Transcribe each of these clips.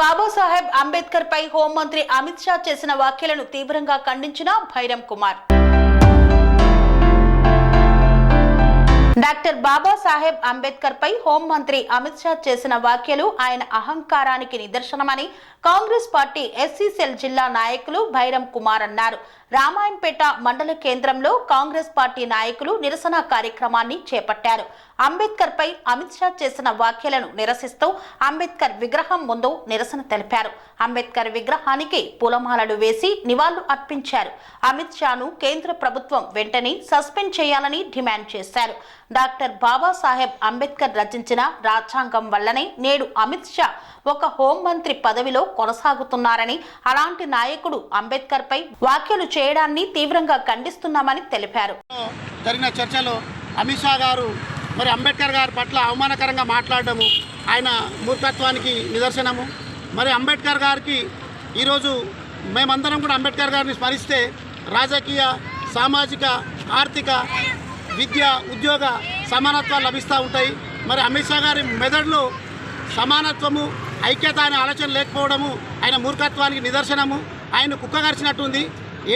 బాబాసాహెబ్ అంబేద్కర్ పై హోంమంత్రి అమిత్ షా చేసిన వ్యాఖ్యలను తీవ్రంగా ఖండించిన భైరం కుమార్. డాక్టర్ బాబాసాహెబ్ అంబేద్కర్ పై హోంమంత్రి అమిత్ షా చేసిన వ్యాఖ్యలు ఆయన అహంకారానికి నిదర్శనమని కాంగ్రెస్ పార్టీ ఎస్సీ సెల్ జిల్లా నాయకులు భైరం కుమార్ అన్నారు. రామాయంపేట మండల కేంద్రంలో కాంగ్రెస్ పార్టీ నాయకులు నిరసన కార్యక్రమాన్ని చేపట్టారు. అంబేద్కర్ పై అమిత్ షా చేసిన వ్యాఖ్యలను నిరసిస్తూ అంబేద్కర్ విగ్రహం ముందు నిరసన తెలిపారు. అంబేద్కర్ విగ్రహానికి పూలమాలలు వేసి నివాళులు అర్పించారు. అమిత్ షాను కేంద్ర ప్రభుత్వం వెంటనే సస్పెండ్ చేయాలని డిమాండ్ చేశారు. డాక్టర్ బాబాసాహెబ్ అంబేద్కర్ రచించిన రాజ్యాంగం వల్లనే నేడు అమిత్ షా ఒక హోంమంత్రి పదవిలో కొనసాగుతున్నారని, అలాంటి నాయకుడు అంబేద్కర్ పై వ్యాఖ్యలు చేయడాన్ని తీవ్రంగా ఖండిస్తున్నామని తెలిపారు. జరిగిన చర్చలో అమిత్ షా గారు మరి అంబేద్కర్ గారి పట్ల అవమానకరంగా మాట్లాడడము ఆయన మూర్ఖత్వానికి నిదర్శనము. మరి అంబేద్కర్ గారికి ఈరోజు మేమందరం కూడా అంబేద్కర్ గారిని స్మరిస్తే రాజకీయ, సామాజిక, ఆర్థిక, విద్య, ఉద్యోగ సమానత్వాలు లభిస్తూ ఉంటాయి. మరి అమిత్ షా గారి మెదడులో సమానత్వము, ఐక్యత అనే ఆలోచన లేకపోవడము ఆయన మూర్ఖత్వానికి నిదర్శనము. ఆయన కుక్క గరిచినట్టుంది.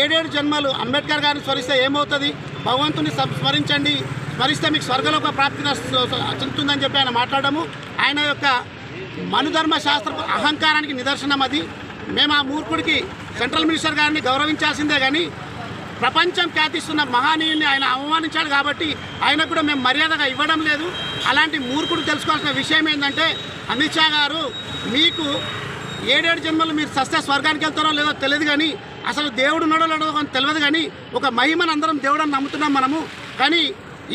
7 జన్మలు అంబేద్కర్ గారిని స్మరిస్తే ఏమవుతుంది? భగవంతుని స్మరించండి, స్మరిస్తే మీకు స్వర్గలోక ప్రాప్తి చెందుతుందని చెప్పి ఆయన మాట్లాడము ఆయన యొక్క మనుధర్మ శాస్త్ర అహంకారానికి నిదర్శనం. అది మేము ఆ మూర్ఖుడికి సెంట్రల్ మినిస్టర్ గారిని గౌరవించాల్సిందే కానీ ప్రపంచం ఖ్యాతిస్తున్న మహానీయుల్ని ఆయన అవమానించాడు కాబట్టి ఆయన కూడా మేము మర్యాదగా ఇవ్వడం లేదు. అలాంటి మూర్ఖుడు తెలుసుకోవాల్సిన విషయం ఏంటంటే అమిత్ షా గారు మీకు 7 జన్మలు మీరు సస్తే స్వర్గానికి వెళ్తారో లేదో తెలియదు, కానీ అసలు దేవుడు ఉన్నాడో లేడో తెలియదు, కానీ ఒక మహిమను అందరం దేవుడని నమ్ముతున్నాం మనము. కానీ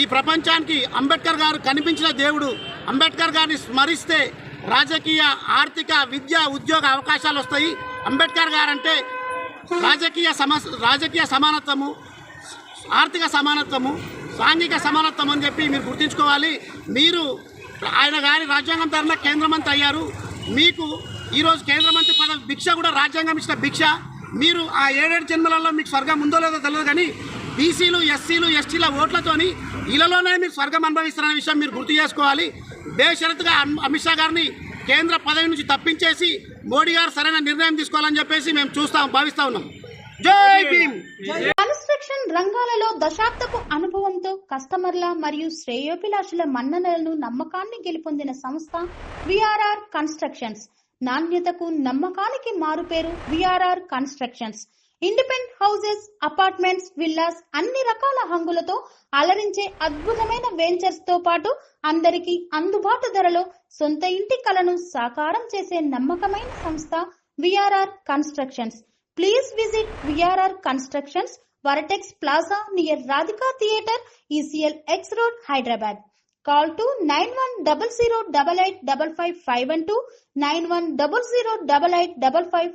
ఈ ప్రపంచానికి అంబేద్కర్ గారు కనిపించిన దేవుడు. అంబేద్కర్ గారిని స్మరిస్తే రాజకీయ, ఆర్థిక, విద్య, ఉద్యోగ అవకాశాలు వస్తాయి. అంబేద్కర్ గారు అంటే రాజకీయ సమానత్వము, ఆర్థిక సమానత్వము, సాంఘిక సమానత్వం అని చెప్పి మీరు గుర్తుంచుకోవాలి. మీరు ఆయన గారి రాజ్యాంగం తరఫున కేంద్ర మంత్రి అయ్యారు. మీకు ఈరోజు కేంద్ర మంత్రి పదవి భిక్ష కూడా రాజ్యాంగం ఇచ్చిన భిక్ష. మీరు ఆ 7 జన్మలలో మీకు స్వర్గం ఉందో లేదో తెలియదు, కానీ బీసీలు, ఎస్సీలు, ఎస్టీల ఓట్లతోని ఇళ్లలోనే మీరు స్వర్గం అనుభవిస్తారనే విషయం మీరు గుర్తు చేసుకోవాలి. బేషరతుగా అమిత్ షా గారిని కేంద్ర పదవి నుంచి తప్పించేసి మోడీ గారు సరైన నిర్ణయం తీసుకోవాలని చెప్పేసి మేము భావిస్తా ఉన్నాం. జై భీమ్. కన్స్ట్రక్షన్ రంగాలలో దశాబ్దపు అనుభవంతో కస్టమర్ల మరియు శ్రేయోభిలాషుల మన్ననలను, నమ్మకాన్ని గెలుపొందిన సంస్థ విఆర్ఆర్ కన్స్ట్రక్షన్స్. నాణ్యతకు, నమ్మకానికి మారుపేరు VRR constructions. Independent houses, apartments, villas అన్ని రకాల హంగులతో అలరించే అద్భుతమైన వెంచర్స్ తో పాటు అందరికీ అందుబాటు ధరలో సొంత ఇంటి కలను సాకారం చేసే నమ్మకమైన సంస్థ VRR constructions. Please visit VRR Constructions, Varatex Plaza near Radhika Theatre, ECL X Road, Hyderabad. Call to 9100885551 91008855.